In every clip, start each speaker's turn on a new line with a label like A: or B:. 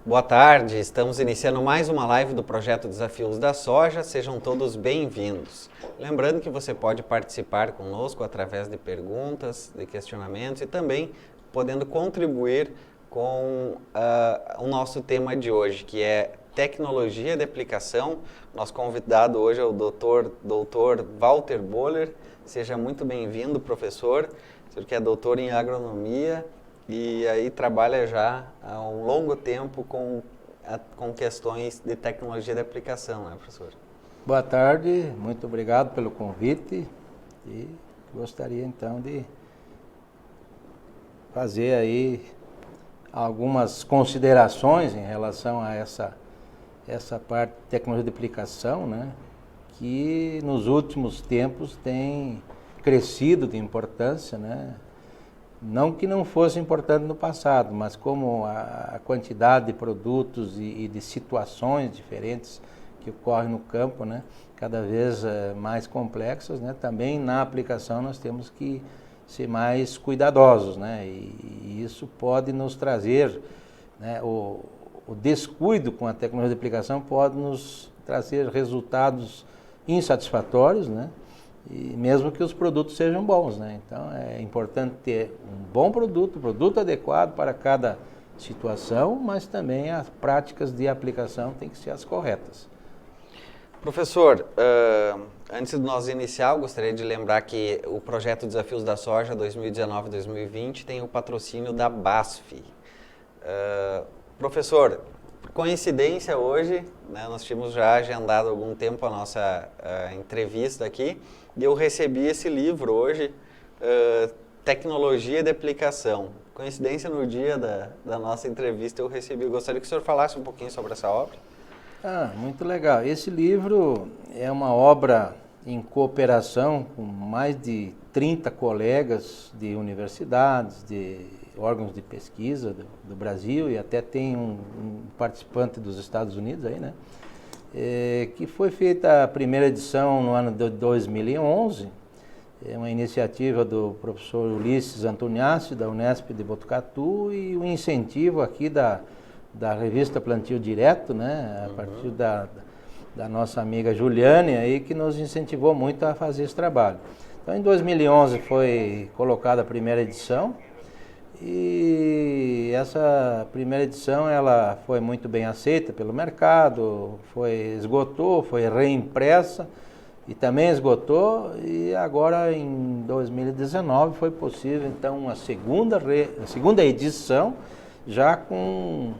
A: Boa tarde, estamos iniciando mais uma live do projeto Desafios da Soja, sejam todos bem-vindos. Lembrando que você pode participar conosco através de perguntas, de questionamentos e também podendo contribuir com o nosso tema de hoje, que é tecnologia de aplicação. Nosso convidado hoje é o Dr. Walter Boller. Seja muito bem-vindo, professor. O senhor que é doutor em agronomia e aí trabalha já há um longo tempo com questões de tecnologia de aplicação, né, professor?
B: Boa tarde, muito obrigado pelo convite e gostaria então de fazer aí algumas considerações em relação a essa parte de tecnologia de aplicação, né, que nos últimos tempos tem crescido de importância, né? Não que não fosse importante no passado, mas como a quantidade de produtos e de situações diferentes que ocorrem no campo, né, cada vez mais complexas, né, também na aplicação nós temos que ser mais cuidadosos, né, e isso pode nos trazer, né, o descuido com a tecnologia de aplicação pode nos trazer resultados insatisfatórios, né, e mesmo que os produtos sejam bons, né? Então é importante ter um bom produto adequado para cada situação, mas também as práticas de aplicação têm que ser as corretas.
A: Professor, antes de nós iniciar, eu gostaria de lembrar que o projeto Desafios da Soja 2019-2020 tem o patrocínio da BASF. Professor, por coincidência hoje, né, nós tínhamos já agendado há algum tempo a nossa entrevista aqui, e eu recebi esse livro hoje, Tecnologia de Aplicação. Coincidência, no dia da nossa entrevista eu recebi. Eu gostaria que o senhor falasse um pouquinho sobre essa obra.
B: Muito legal. Esse livro é uma obra em cooperação com mais de 30 colegas de universidades, de órgãos de pesquisa do Brasil e até tem um participante dos Estados Unidos aí, né? Que foi feita a primeira edição no ano de 2011, é uma iniciativa do professor Ulisses Antoniassi, da Unesp de Botucatu, e o incentivo aqui da revista Plantio Direto, né, a partir da nossa amiga Juliane, aí, que nos incentivou muito a fazer esse trabalho. Então, em 2011 foi colocada a primeira edição, e essa primeira edição ela foi muito bem aceita pelo mercado, esgotou, foi reimpressa e também esgotou, e agora em 2019 foi possível então uma segunda edição, já com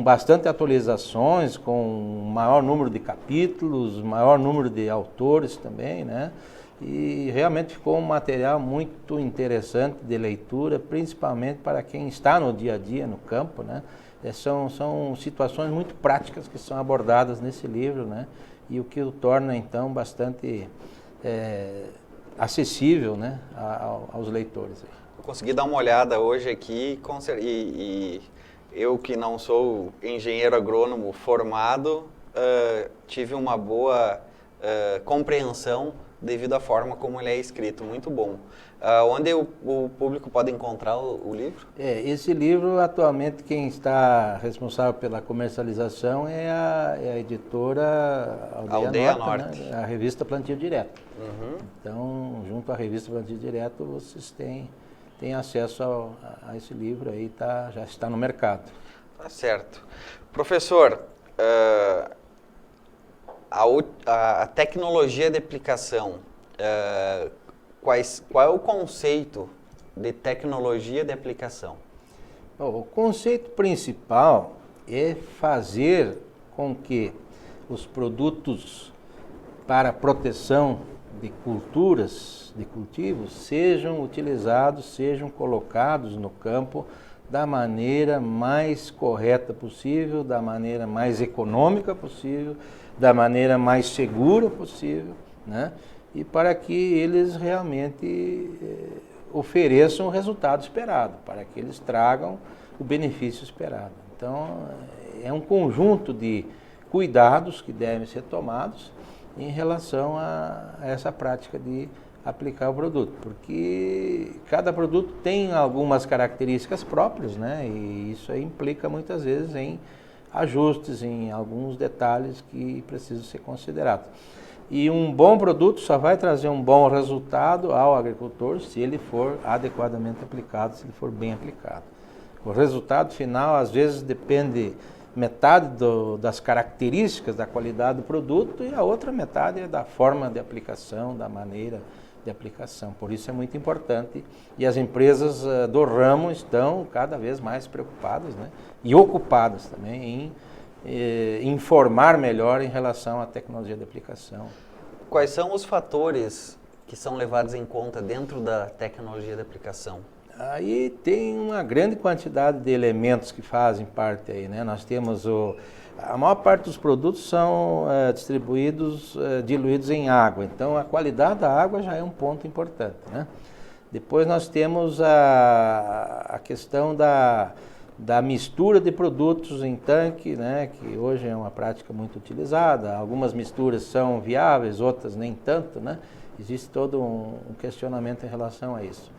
B: bastante atualizações, com maior número de capítulos, maior número de autores também, né? E realmente ficou um material muito interessante de leitura, principalmente para quem está no dia a dia, no campo, né? São situações muito práticas que são abordadas nesse livro, né? E o que o torna, então, bastante acessível, né, aos leitores.
A: Eu consegui dar uma olhada hoje aqui e eu que não sou engenheiro agrônomo formado, tive uma boa compreensão devido à forma como ele é escrito, muito bom. Onde o público pode encontrar o livro?
B: Esse livro, atualmente, quem está responsável pela comercialização é a editora Aldeia Norte, né? A revista Plantio Direto. Uhum. Então, junto à revista Plantio Direto, vocês têm acesso a esse livro aí, já está no mercado.
A: Tá certo. Professor, a tecnologia de aplicação, qual é o conceito de tecnologia de aplicação?
B: O conceito principal é fazer com que os produtos para proteção de culturas, de cultivos, sejam utilizados, sejam colocados no campo da maneira mais correta possível, da maneira mais econômica possível, da maneira mais segura possível, né? E para que eles realmente ofereçam o resultado esperado, para que eles tragam o benefício esperado. Então, é um conjunto de cuidados que devem ser tomados em relação a essa prática de aplicar o produto, porque cada produto tem algumas características próprias, né? E isso aí implica muitas vezes em ajustes em alguns detalhes que precisam ser considerados. E um bom produto só vai trazer um bom resultado ao agricultor se ele for adequadamente aplicado, se ele for bem aplicado. O resultado final, às vezes, depende metade das características da qualidade do produto e a outra metade é da forma de aplicação, da maneira de aplicação. Por isso é muito importante e as empresas do ramo estão cada vez mais preocupadas, né, e ocupadas também em informar melhor em relação à tecnologia de aplicação.
A: Quais são os fatores que são levados em conta dentro da tecnologia de aplicação?
B: Aí tem uma grande quantidade de elementos que fazem parte aí, né? Nós temos a maior parte dos produtos são distribuídos, diluídos em água, então a qualidade da água já é um ponto importante, né? Depois nós temos a questão da mistura de produtos em tanque, né? Que hoje é uma prática muito utilizada, algumas misturas são viáveis, outras nem tanto, né? Existe todo um questionamento em relação a isso.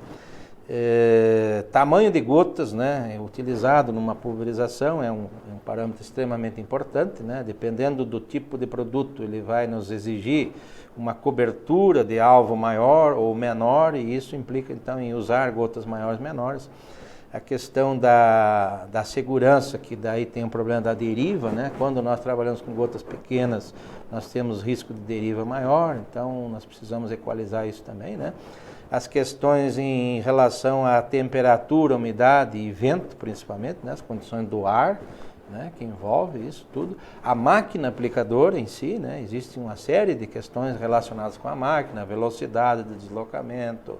B: Tamanho de gotas, né, utilizado numa pulverização é um parâmetro extremamente importante, né? Dependendo do tipo de produto, ele vai nos exigir uma cobertura de alvo maior ou menor, e isso implica então em usar gotas maiores ou menores. A questão da segurança, que daí tem um problema da deriva, né? Quando nós trabalhamos com gotas pequenas, nós temos risco de deriva maior, então nós precisamos equalizar isso também, né? As questões em relação à temperatura, umidade e vento, principalmente, né? As condições do ar, né? Que envolve isso tudo. A máquina aplicadora em si, né? Existe uma série de questões relacionadas com a máquina, velocidade de deslocamento,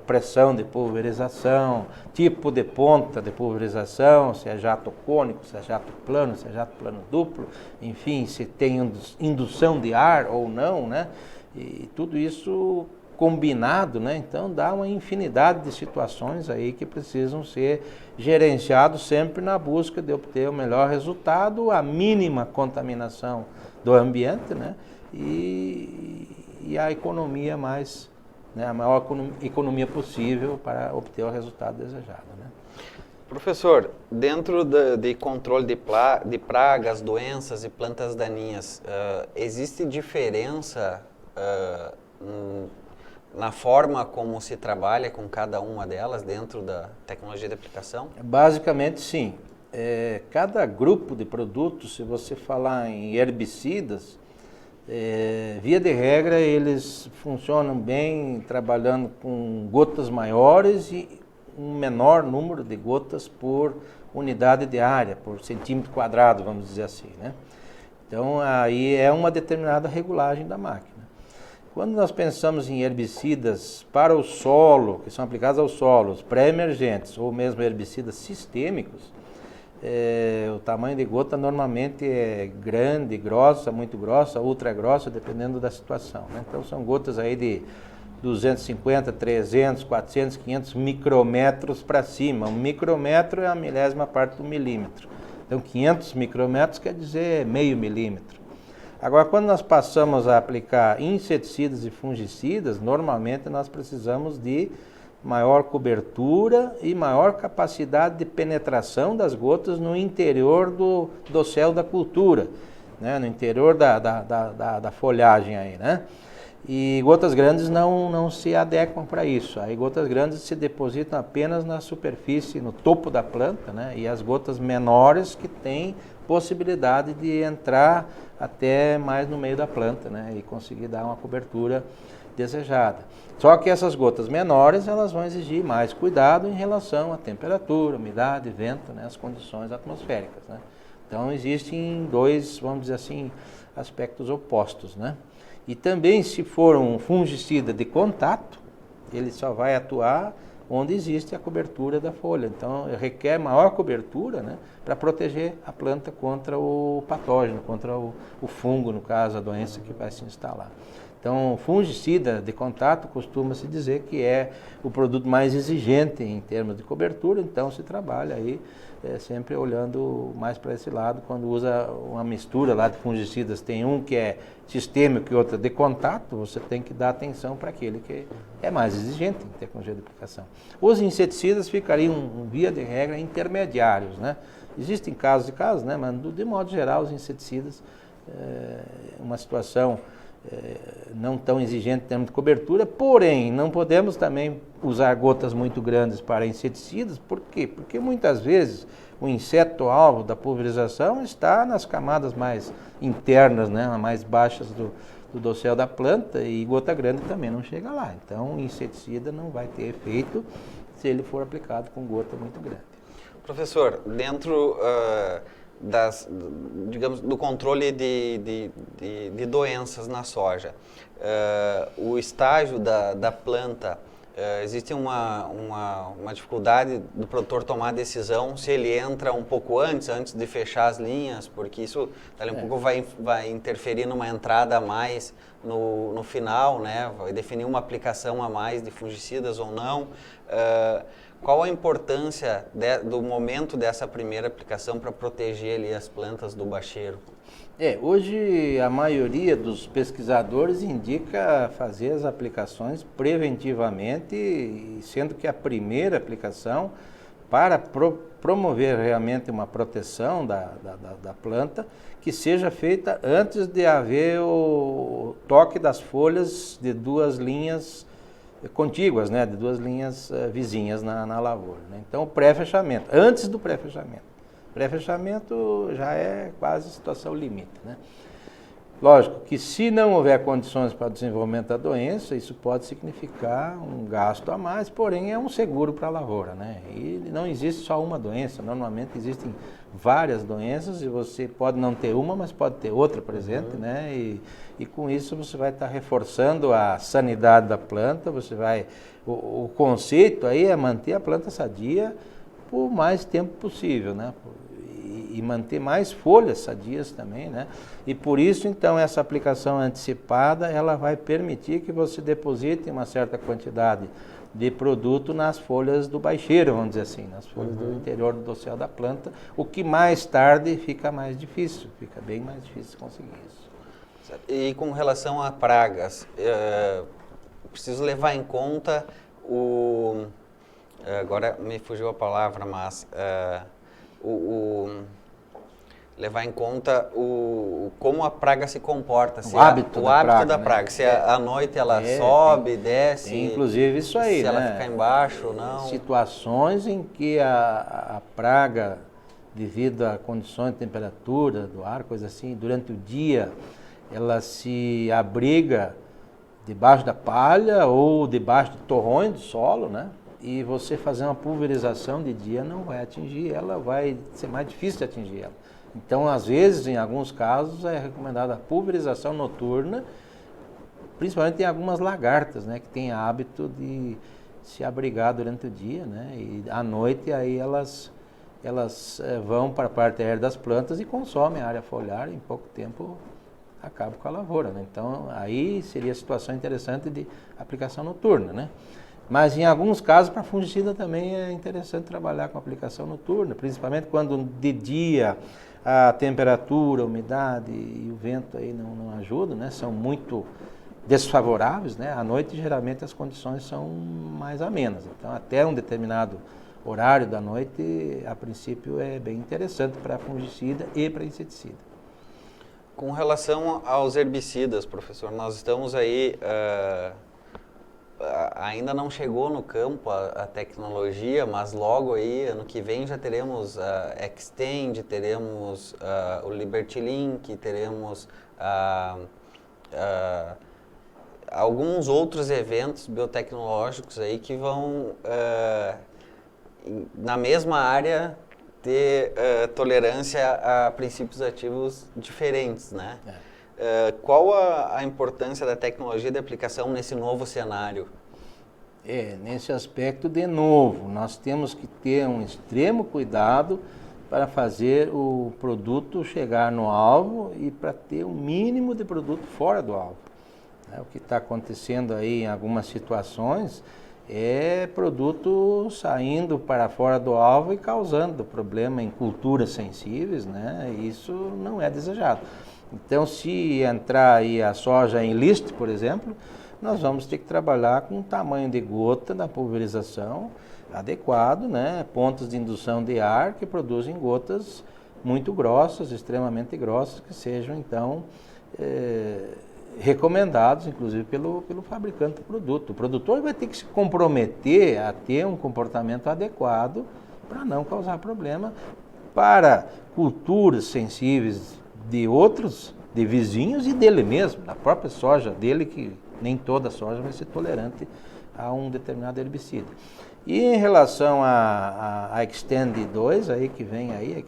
B: pressão de pulverização, tipo de ponta de pulverização, se é jato cônico, se é jato plano, se é jato plano duplo, enfim, se tem indução de ar ou não, né? E tudo isso combinado, né? Então dá uma infinidade de situações aí que precisam ser gerenciados sempre na busca de obter o melhor resultado, a mínima contaminação do ambiente, né? E a economia mais, né? A maior economia possível para obter o resultado desejado, né?
A: Professor, dentro de controle de pragas, doenças e plantas daninhas, existe diferença na forma como se trabalha com cada uma delas dentro da tecnologia de aplicação?
B: Basicamente, sim. Cada grupo de produtos, se você falar em herbicidas, via de regra, eles funcionam bem trabalhando com gotas maiores e um menor número de gotas por unidade de área, por centímetro quadrado, vamos dizer assim, né? Então, aí é uma determinada regulagem da máquina. Quando nós pensamos em herbicidas para o solo, que são aplicados aos solos pré-emergentes, ou mesmo herbicidas sistêmicos, o tamanho de gota normalmente é grande, grossa, muito grossa, ultra grossa, dependendo da situação, né? Então são gotas aí de 250, 300, 400, 500 micrômetros para cima. Um micrômetro é a milésima parte do milímetro. Então 500 micrômetros quer dizer meio milímetro. Agora, quando nós passamos a aplicar inseticidas e fungicidas, normalmente nós precisamos de maior cobertura e maior capacidade de penetração das gotas no interior do céu da cultura, né? No interior da folhagem aí, né? E gotas grandes não se adequam para isso. Aí gotas grandes se depositam apenas na superfície, no topo da planta, né? E as gotas menores que têm possibilidade de entrar até mais no meio da planta, né? E conseguir dar uma cobertura desejada. Só que essas gotas menores, elas vão exigir mais cuidado em relação à temperatura, umidade, vento, né? As condições atmosféricas, né? Então existem dois, vamos dizer assim, aspectos opostos, né? E também, se for um fungicida de contato, ele só vai atuar onde existe a cobertura da folha. Então, requer maior cobertura, né, para proteger a planta contra o patógeno, contra o fungo, no caso, a doença que vai se instalar. Então, fungicida de contato costuma-se dizer que é o produto mais exigente em termos de cobertura, então se trabalha aí sempre olhando mais para esse lado, quando usa uma mistura lá de fungicidas, tem um que é sistêmico e outro de contato, você tem que dar atenção para aquele que é mais exigente em tecnologia de aplicação. Os inseticidas ficariam, via de regra, intermediários, né? Existem casos e casos, né? Mas de modo geral os inseticidas, uma situação não tão exigente em termos de cobertura, porém não podemos também usar gotas muito grandes para inseticidas. Por quê? Porque muitas vezes o inseto-alvo da pulverização está nas camadas mais internas, né, mais baixas do dossel da planta, e gota grande também não chega lá. Então o inseticida não vai ter efeito se ele for aplicado com gota muito grande.
A: Professor, dentro digamos, do controle de doenças na soja, o estágio da planta, existe uma dificuldade do produtor tomar a decisão se ele entra um pouco antes de fechar as linhas, porque isso dali um pouco vai interferir numa entrada a mais no final, né? Vai definir uma aplicação a mais de fungicidas ou não. Qual a importância do momento dessa primeira aplicação para proteger ali as plantas do bacheiro?
B: Hoje a maioria dos pesquisadores indica fazer as aplicações preventivamente, sendo que a primeira aplicação, para promover realmente uma proteção da planta, que seja feita antes de haver o toque das folhas de duas linhas contíguas, né, de duas linhas vizinhas na lavoura, né? Então, o pré-fechamento, antes do pré-fechamento. Pré-fechamento já é quase situação limite, né? Lógico que se não houver condições para o desenvolvimento da doença, isso pode significar um gasto a mais, porém é um seguro para a lavoura, né? E não existe só uma doença, normalmente existem várias doenças e você pode não ter uma, mas pode ter outra presente, né? E com isso você vai estar reforçando a sanidade da planta, o conceito aí é manter a planta sadia por mais tempo possível, né? E manter mais folhas sadias também, né? E por isso, então, essa aplicação antecipada, ela vai permitir que você deposite uma certa quantidade de produto nas folhas do baixeiro, vamos dizer assim, nas folhas do interior do dossel da planta, o que mais tarde fica mais difícil, fica bem mais difícil conseguir isso.
A: E com relação a pragas, preciso levar em conta agora me fugiu a palavra, mas levar em conta como a praga se comporta,
B: o hábito
A: da praga, né? Se à noite ela sobe, desce,
B: inclusive isso aí,
A: se ela ficar embaixo ou não.
B: Situações em que a praga, devido a condições de temperatura do ar, coisa assim, durante o dia, ela se abriga debaixo da palha ou debaixo de torrões do solo, né? E você fazer uma pulverização de dia não vai atingir ela, vai ser mais difícil de atingir ela. Então, às vezes, em alguns casos, é recomendada a pulverização noturna, principalmente em algumas lagartas, né, que têm hábito de se abrigar durante o dia, né, e à noite aí elas vão para a parte aérea das plantas e consomem a área foliar, e em pouco tempo acabam com a lavoura, né? Então, aí seria a situação interessante de aplicação noturna, né? Mas em alguns casos, para fungicida também é interessante trabalhar com aplicação noturna, principalmente quando de dia a temperatura, a umidade e o vento aí não ajudam, né? São muito desfavoráveis, né? À noite, geralmente, as condições são mais amenas. Então, até um determinado horário da noite, a princípio, é bem interessante para fungicida e para inseticida.
A: Com relação aos herbicidas, professor, nós estamos aí... ainda não chegou no campo a tecnologia, mas logo aí, ano que vem, já teremos a Xtend, teremos o Liberty Link, teremos alguns outros eventos biotecnológicos aí que vão, na mesma área, ter tolerância a princípios ativos diferentes, né? Qual a importância da tecnologia de aplicação nesse novo cenário?
B: Nesse aspecto, de novo, nós temos que ter um extremo cuidado para fazer o produto chegar no alvo e para ter o mínimo de produto fora do alvo. O que está acontecendo aí em algumas situações é produto saindo para fora do alvo e causando problema em culturas sensíveis, né? Isso não é desejado. Então, se entrar aí a soja em list, por exemplo, nós vamos ter que trabalhar com um tamanho de gota da pulverização adequado, né? Pontos de indução de ar que produzem gotas muito grossas, extremamente grossas, que sejam então recomendados, inclusive, pelo fabricante do produto. O produtor vai ter que se comprometer a ter um comportamento adequado para não causar problema para culturas sensíveis de outros, de vizinhos e dele mesmo, da própria soja dele, que nem toda soja vai ser tolerante a um determinado herbicida. E em relação a Xtend 2, aí que vem aí,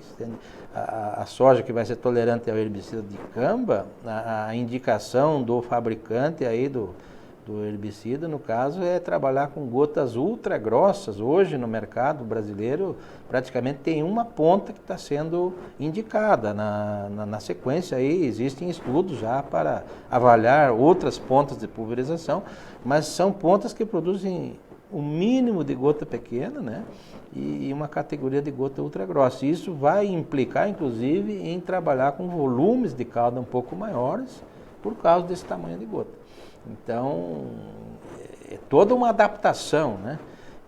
B: a soja que vai ser tolerante ao herbicida de camba, a indicação do fabricante aí do herbicida, no caso, é trabalhar com gotas ultra grossas. Hoje no mercado brasileiro praticamente tem uma ponta que está sendo indicada. Na sequência aí existem estudos já para avaliar outras pontas de pulverização, mas são pontas que produzem o mínimo de gota pequena, né? E uma categoria de gota ultra grossa. Isso vai implicar, inclusive, em trabalhar com volumes de calda um pouco maiores por causa desse tamanho de gota. Então, é toda uma adaptação, né?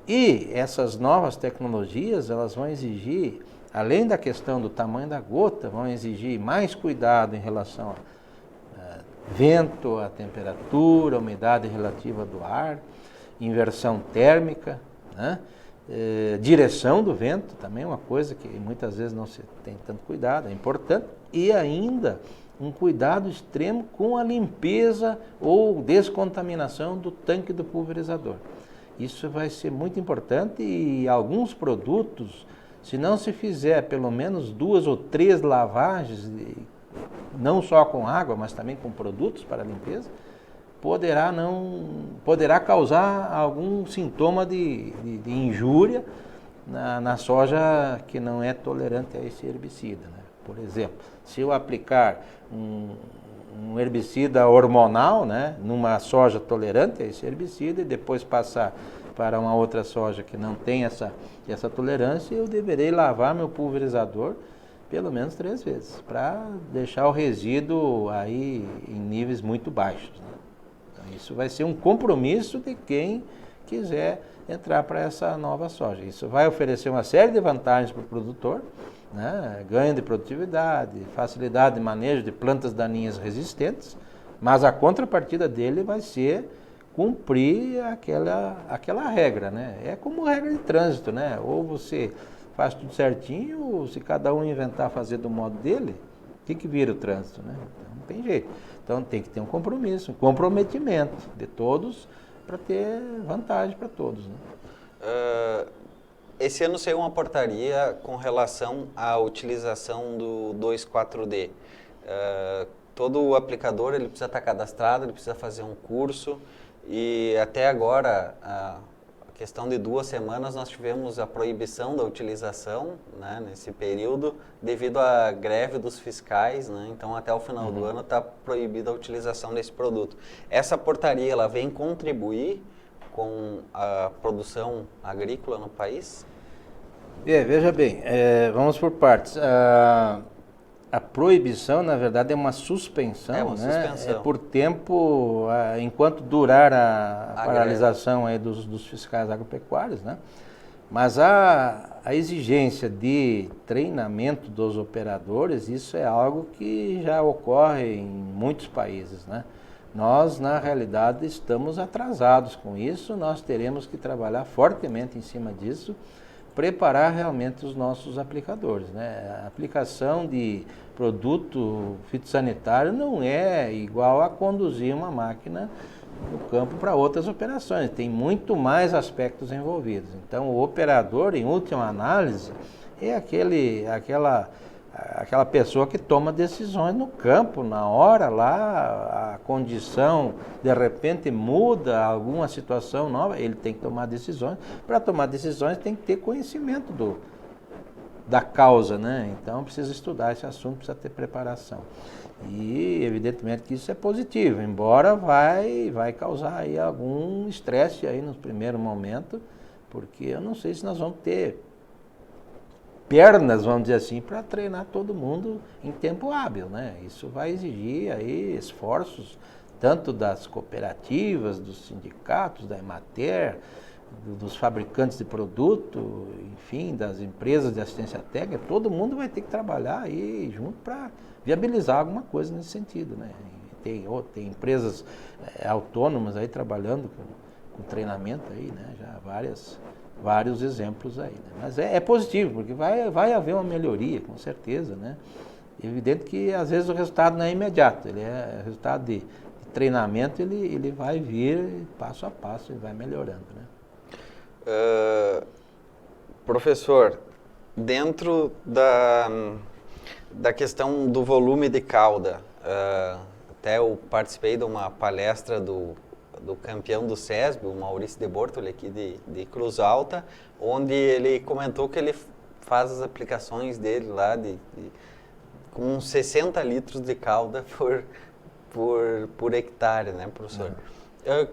B: E essas novas tecnologias, elas vão exigir, além da questão do tamanho da gota, vão exigir mais cuidado em relação a vento, a temperatura, a umidade relativa do ar, inversão térmica, né? Direção do vento também é uma coisa que muitas vezes não se tem tanto cuidado, é importante, e ainda um cuidado extremo com a limpeza ou descontaminação do tanque do pulverizador. Isso vai ser muito importante e alguns produtos, se não se fizer pelo menos 2 ou 3 lavagens, não só com água, mas também com produtos para limpeza, poderá causar algum sintoma de injúria na soja que não é tolerante a esse herbicida, né? Por exemplo, se eu aplicar um herbicida hormonal, né, numa soja tolerante a esse herbicida e depois passar para uma outra soja que não tem essa tolerância, eu deverei lavar meu pulverizador pelo menos 3 vezes, para deixar o resíduo aí em níveis muito baixos, né? Isso vai ser um compromisso de quem quiser entrar para essa nova soja. Isso vai oferecer uma série de vantagens para o produtor, né? Ganho de produtividade, facilidade de manejo de plantas daninhas resistentes, mas a contrapartida dele vai ser cumprir aquela regra, né? É como regra de trânsito, né? Ou você faz tudo certinho, ou se cada um inventar fazer do modo dele, o que vira o trânsito, né? Então, não tem jeito. Então tem que ter um compromisso, um comprometimento de todos para ter vantagem para todos, né?
A: Esse ano saiu uma portaria com relação à utilização do 2,4-D. Todo aplicador ele precisa estar cadastrado, ele precisa fazer um curso e até agora, a questão de 2 semanas, nós tivemos a proibição da utilização, né, nesse período, devido à greve dos fiscais, né? Então até o final do ano está proibida a utilização desse produto. Essa portaria ela vem contribuir com a produção agrícola no país?
B: Veja bem, vamos por partes. A proibição, na verdade, é uma suspensão,
A: suspensão.
B: É por tempo, enquanto durar a paralisação aí dos fiscais agropecuários, né? Mas a exigência de treinamento dos operadores, isso é algo que já ocorre em muitos países, né? Nós, na realidade, estamos atrasados com isso, nós teremos que trabalhar fortemente em cima disso, preparar realmente os nossos aplicadores, né? A aplicação de produto fitossanitário não é igual a conduzir uma máquina no campo para outras operações, tem muito mais aspectos envolvidos. Então, o operador, em última análise, é aquela pessoa que toma decisões no campo, na hora lá, a condição de repente muda, alguma situação nova, ele tem que tomar decisões. Para tomar decisões tem que ter conhecimento da causa, né? Então precisa estudar esse assunto, precisa ter preparação. E evidentemente que isso é positivo, embora vai causar aí algum estresse aí no primeiro momento, porque eu não sei se nós vamos ter pernas, vamos dizer assim, para treinar todo mundo em tempo hábil, né? Isso vai exigir aí esforços tanto das cooperativas, dos sindicatos, da Emater, dos fabricantes de produto, enfim, das empresas de assistência técnica. Todo mundo vai ter que trabalhar aí junto para viabilizar alguma coisa nesse sentido, né? Tem empresas autônomas aí trabalhando com treinamento aí, né? Já vários exemplos aí, né? Mas é positivo, porque vai haver uma melhoria, com certeza, né? Evidente que às vezes o resultado não é imediato, ele é resultado de treinamento, ele vai vir passo a passo e vai melhorando, né?
A: Professor, dentro da questão do volume de cauda, até eu participei de uma palestra do campeão do SESB, o Maurício de Bortoli, aqui de Cruz Alta, onde ele comentou que ele faz as aplicações dele lá com 60 litros de cauda por hectare, né, professor?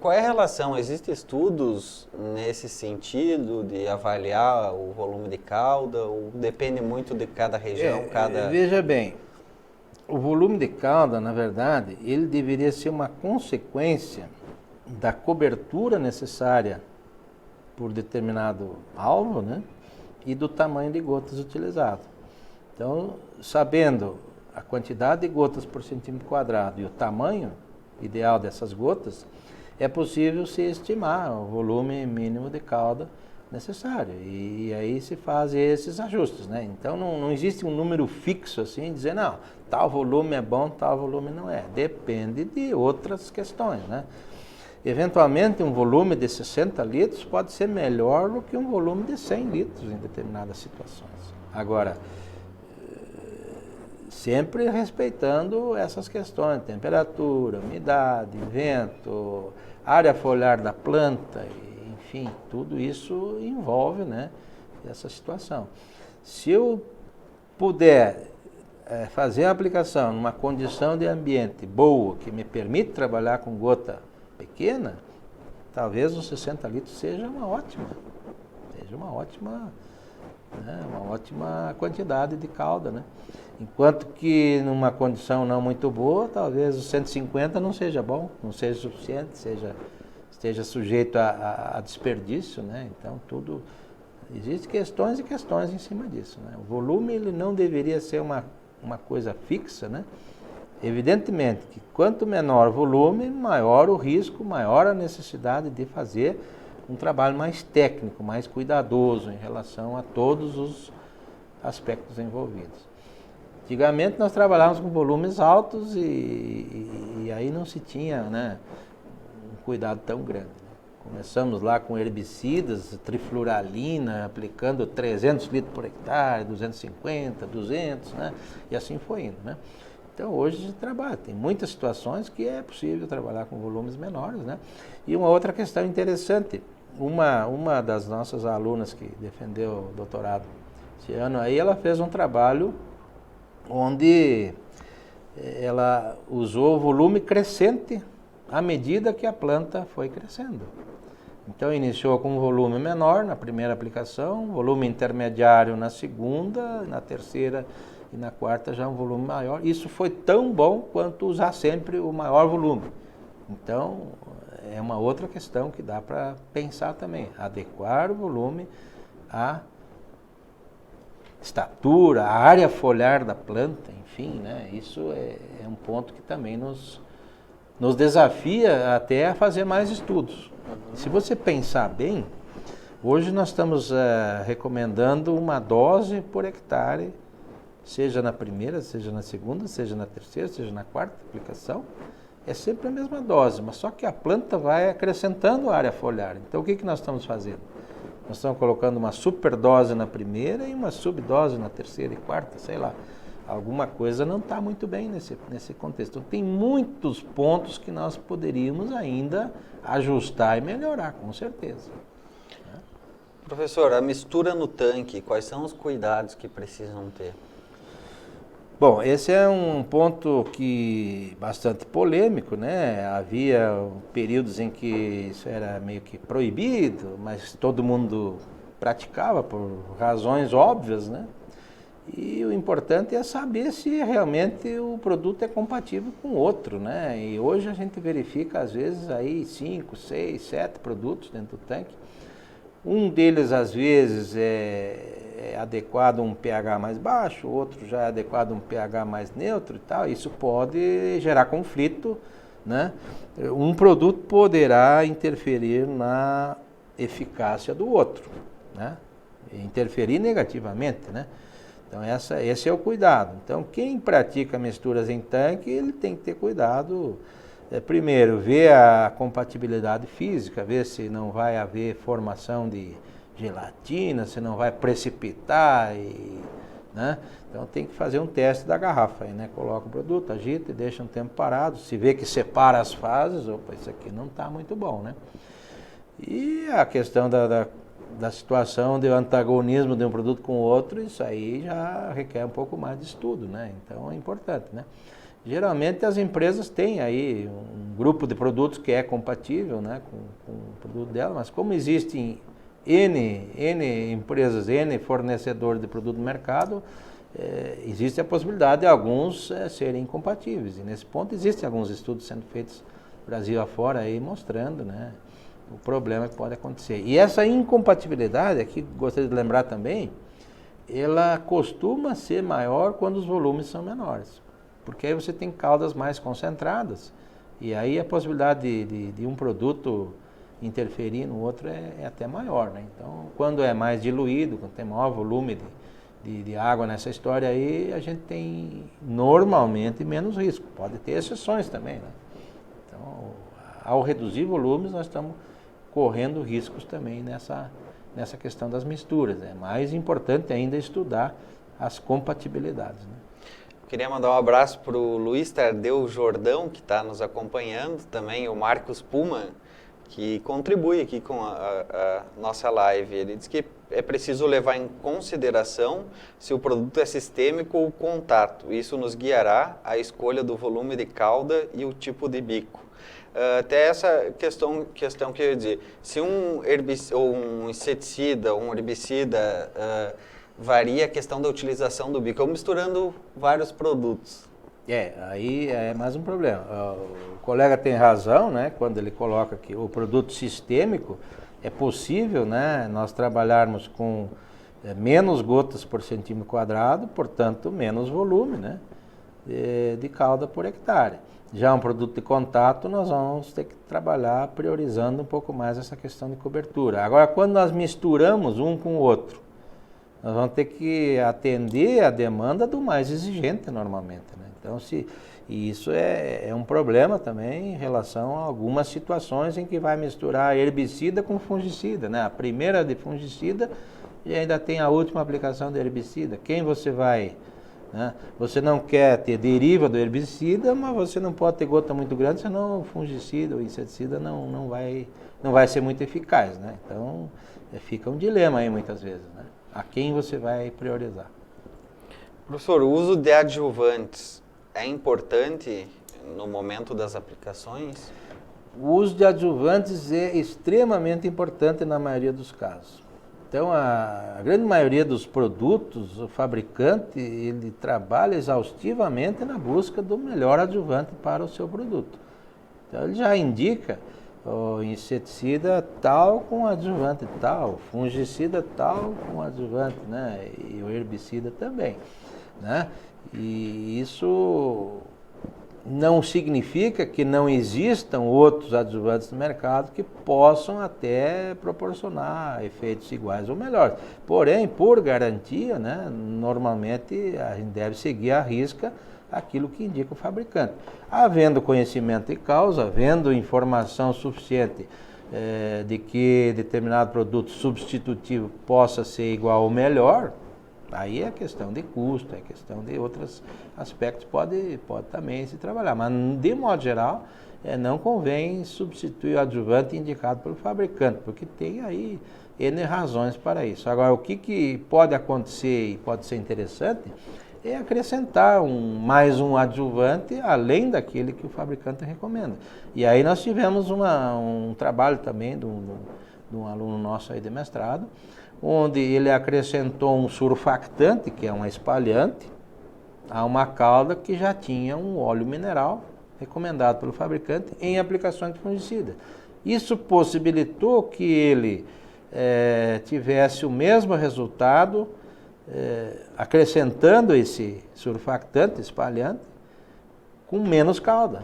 A: Qual é a relação? Existem estudos nesse sentido de avaliar o volume de cauda ou depende muito de cada região?
B: Veja bem, o volume de cauda, na verdade, ele deveria ser uma consequência da cobertura necessária por determinado alvo, né, e do tamanho de gotas utilizado. Então, sabendo a quantidade de gotas por centímetro quadrado e o tamanho ideal dessas gotas, é possível se estimar o volume mínimo de cauda necessário. E aí se fazem esses ajustes, né? Então não existe um número fixo assim, dizer, não, tal volume é bom, tal volume não é. Depende de outras questões, né? Eventualmente um volume de 60 litros pode ser melhor do que um volume de 100 litros em determinadas situações. Agora, sempre respeitando essas questões, temperatura, umidade, vento, área foliar da planta, enfim, tudo isso envolve, né, essa situação. Se eu puder fazer a aplicação numa condição de ambiente boa, que me permite trabalhar com gota pequena, talvez os 60 litros seja uma ótima quantidade de cauda, né? Enquanto que numa condição não muito boa, talvez os 150 não seja bom, não seja suficiente, esteja sujeito a desperdício, né? Então existem questões e questões em cima disso, né? O volume ele não deveria ser uma coisa fixa, né? Evidentemente que quanto menor o volume, maior o risco, maior a necessidade de fazer um trabalho mais técnico, mais cuidadoso em relação a todos os aspectos envolvidos. Antigamente nós trabalhávamos com volumes altos e aí não se tinha, né, um cuidado tão grande. Começamos lá com herbicidas, trifluralina, aplicando 300 litros por hectare, 250, 200, né, e assim foi indo, né. Então hoje a gente trabalha, tem muitas situações que é possível trabalhar com volumes menores, né. E uma outra questão interessante, uma das nossas alunas que defendeu o doutorado esse ano aí, ela fez um trabalho onde ela usou o volume crescente à medida que a planta foi crescendo. Então iniciou com um volume menor na primeira aplicação, volume intermediário na segunda, na terceira e na quarta já um volume maior. Isso foi tão bom quanto usar sempre o maior volume. Então é uma outra questão que dá para pensar também, adequar o volume à estatura, a área foliar da planta, enfim, né? Isso é um ponto que também nos desafia até a fazer mais estudos. Se você pensar bem, hoje nós estamos recomendando uma dose por hectare, seja na primeira, seja na segunda, seja na terceira, seja na quarta aplicação, é sempre a mesma dose, mas só que a planta vai acrescentando a área foliar. Então o que nós estamos fazendo? Nós estamos colocando uma superdose na primeira e uma subdose na terceira e quarta, sei lá. Alguma coisa não está muito bem nesse contexto. Então, tem muitos pontos que nós poderíamos ainda ajustar e melhorar, com certeza.
A: Professor, a mistura no tanque, quais são os cuidados que precisam ter?
B: Bom, esse é um ponto que bastante polêmico, né? Havia períodos em que isso era meio que proibido, mas todo mundo praticava por razões óbvias, né? E o importante é saber se realmente o produto é compatível com o outro, né? E hoje a gente verifica às vezes aí 5, 6, 7 produtos dentro do tanque. Um deles, às vezes, é adequado a um pH mais baixo, outro já é adequado a um pH mais neutro e tal. Isso pode gerar conflito, né? Um produto poderá interferir na eficácia do outro, né? Interferir negativamente, né? Então, esse é o cuidado. Então, quem pratica misturas em tanque, ele tem que ter cuidado. Primeiro, ver a compatibilidade física, ver se não vai haver formação de gelatina, se não vai precipitar, né? Então tem que fazer um teste da garrafa, aí, né? Coloca o produto, agita e deixa um tempo parado. Se vê que separa as fases, opa, isso aqui não está muito bom, né? E a questão da situação de antagonismo de um produto com o outro, isso aí já requer um pouco mais de estudo, né? Então é importante, né? Geralmente as empresas têm aí um grupo de produtos que é compatível, né, com o produto dela, mas como existem N empresas, N fornecedores de produto no mercado, existe a possibilidade de alguns serem incompatíveis. E nesse ponto existem alguns estudos sendo feitos Brasil afora aí mostrando, né, o problema que pode acontecer. E essa incompatibilidade, aqui gostaria de lembrar também, ela costuma ser maior quando os volumes são menores. Porque aí você tem caldas mais concentradas e aí a possibilidade de um produto interferir no outro é até maior, né? Então, quando é mais diluído, quando tem maior volume de água nessa história aí, a gente tem normalmente menos risco. Pode ter exceções também, né? Então, ao reduzir volumes, nós estamos correndo riscos também nessa questão das misturas. É mais importante ainda estudar as compatibilidades, né?
A: Queria mandar um abraço para o Luiz Tardeu Jordão, que está nos acompanhando, também o Marcos Puma, que contribui aqui com a nossa live. Ele diz que é preciso levar em consideração se o produto é sistêmico ou contato. Isso nos guiará à escolha do volume de cauda e o tipo de bico. Até essa questão que eu ia dizer, se um inseticida ou um herbicida varia a questão da utilização do bico, ou misturando vários produtos.
B: Aí é mais um problema. O colega tem razão, né? Quando ele coloca que o produto sistêmico, é possível, né, nós trabalharmos com menos gotas por centímetro quadrado, portanto, menos volume, né, de cauda por hectare. Já um produto de contato, nós vamos ter que trabalhar priorizando um pouco mais essa questão de cobertura. Agora, quando nós misturamos um com o outro, nós vamos ter que atender a demanda do mais exigente normalmente, né? Então, isso é um problema também em relação a algumas situações em que vai misturar herbicida com fungicida, né? A primeira de fungicida e ainda tem a última aplicação de herbicida. Quem você vai, né? Você não quer ter deriva do herbicida, mas você não pode ter gota muito grande, senão o fungicida ou inseticida não vai ser muito eficaz, né? Então, fica um dilema aí muitas vezes, né? A quem você vai priorizar?
A: Professor, o uso de adjuvantes é importante no momento das aplicações?
B: O uso de adjuvantes é extremamente importante na maioria dos casos. Então, a grande maioria dos produtos, o fabricante, ele trabalha exaustivamente na busca do melhor adjuvante para o seu produto. Então, ele já indica o inseticida tal com adjuvante tal, fungicida tal com adjuvante, né? E o herbicida também, né? E isso não significa que não existam outros adjuvantes no mercado que possam até proporcionar efeitos iguais ou melhores. Porém, por garantia, né, normalmente a gente deve seguir à risca aquilo que indica o fabricante. Havendo conhecimento de causa, havendo informação suficiente de que determinado produto substitutivo possa ser igual ou melhor, Aí é questão de custo, é questão de outros aspectos, pode também se trabalhar. Mas, de modo geral, não convém substituir o adjuvante indicado pelo fabricante, porque tem aí N razões para isso. Agora, o que pode acontecer e pode ser interessante é acrescentar mais um adjuvante além daquele que o fabricante recomenda. E aí nós tivemos um trabalho também de um aluno nosso aí de mestrado, onde ele acrescentou um surfactante, que é um espalhante, a uma calda que já tinha um óleo mineral recomendado pelo fabricante em aplicações de fungicida. Isso possibilitou que ele tivesse o mesmo resultado, acrescentando esse surfactante, espalhante, com menos calda.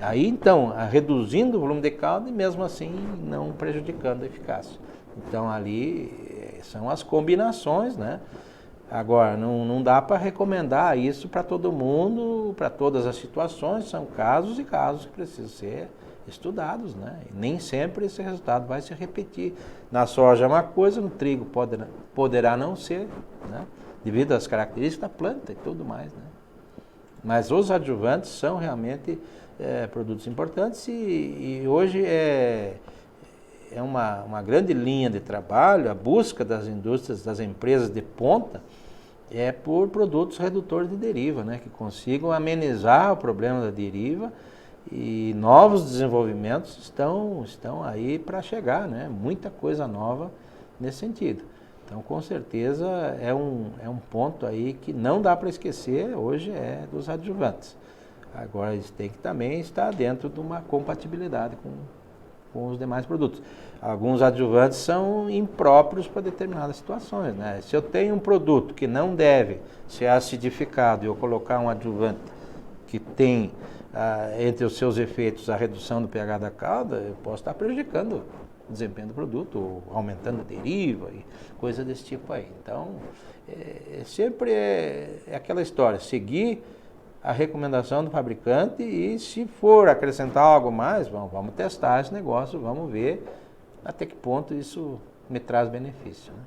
B: Aí então, reduzindo o volume de calda e mesmo assim não prejudicando a eficácia. Então ali são as combinações, né? Agora, não dá para recomendar isso para todo mundo, para todas as situações, são casos e casos que precisam ser estudados, né? E nem sempre esse resultado vai se repetir. Na soja é uma coisa, no trigo poderá não ser, né? Devido às características da planta e tudo mais, né? Mas os adjuvantes são realmente produtos importantes e hoje é uma grande linha de trabalho, a busca das indústrias, das empresas de ponta, por produtos redutores de deriva, né, que consigam amenizar o problema da deriva, e novos desenvolvimentos estão aí para chegar, né, muita coisa nova nesse sentido. Então, com certeza, é um ponto aí que não dá para esquecer hoje dos adjuvantes. Agora, eles têm que também estar dentro de uma compatibilidade com os demais produtos. Alguns adjuvantes são impróprios para determinadas situações, né? Se eu tenho um produto que não deve ser acidificado e eu colocar um adjuvante que tem entre os seus efeitos a redução do pH da calda, eu posso estar prejudicando o desempenho do produto, ou aumentando a deriva e coisa desse tipo aí. Então, sempre aquela história, seguir a recomendação do fabricante e, se for acrescentar algo mais, vamos testar esse negócio, vamos ver até que ponto isso me traz benefício, né?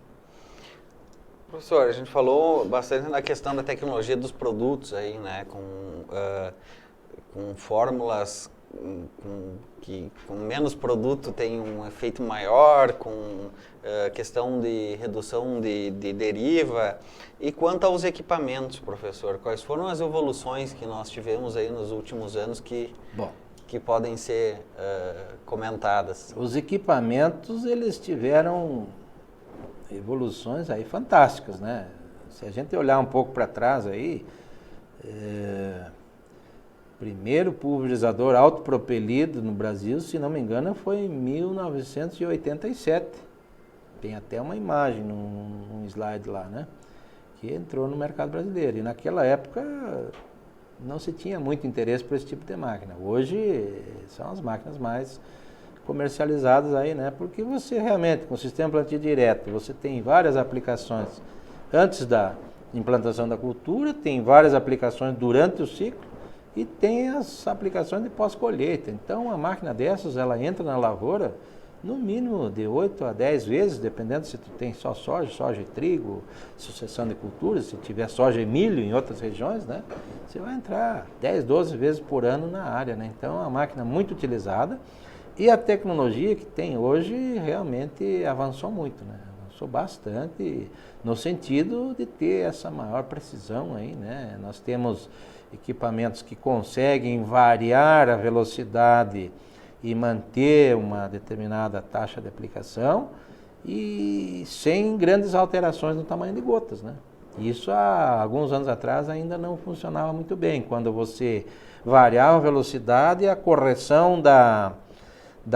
A: Professor, a gente falou bastante na questão da tecnologia dos produtos aí, né, com fórmulas com menos produto tem um efeito maior, com questão de redução de deriva. E quanto aos equipamentos, professor, quais foram as evoluções que nós tivemos aí nos últimos anos que podem ser comentadas?
B: Os equipamentos, eles tiveram evoluções aí fantásticas, né? Se a gente olhar um pouco para trás aí, primeiro pulverizador autopropelido no Brasil, se não me engano, foi em 1987. Tem até uma imagem num slide lá, né? Que entrou no mercado brasileiro. E naquela época não se tinha muito interesse por esse tipo de máquina. Hoje são as máquinas mais comercializadas aí, né? Porque você realmente, com o sistema plantio direto, você tem várias aplicações antes da implantação da cultura, tem várias aplicações durante o ciclo, e tem as aplicações de pós-colheita. Então, a máquina dessas, ela entra na lavoura no mínimo de 8 a 10 vezes, dependendo se tu tem só soja e trigo, sucessão de culturas, se tiver soja e milho em outras regiões, né? Você vai entrar 10, 12 vezes por ano na área, né? Então, é uma máquina muito utilizada e a tecnologia que tem hoje realmente avançou muito, né? Avançou bastante no sentido de ter essa maior precisão aí, né? Nós temos equipamentos que conseguem variar a velocidade e manter uma determinada taxa de aplicação e sem grandes alterações no tamanho de gotas, né? Isso há alguns anos atrás ainda não funcionava muito bem, quando você variava a velocidade e a correção da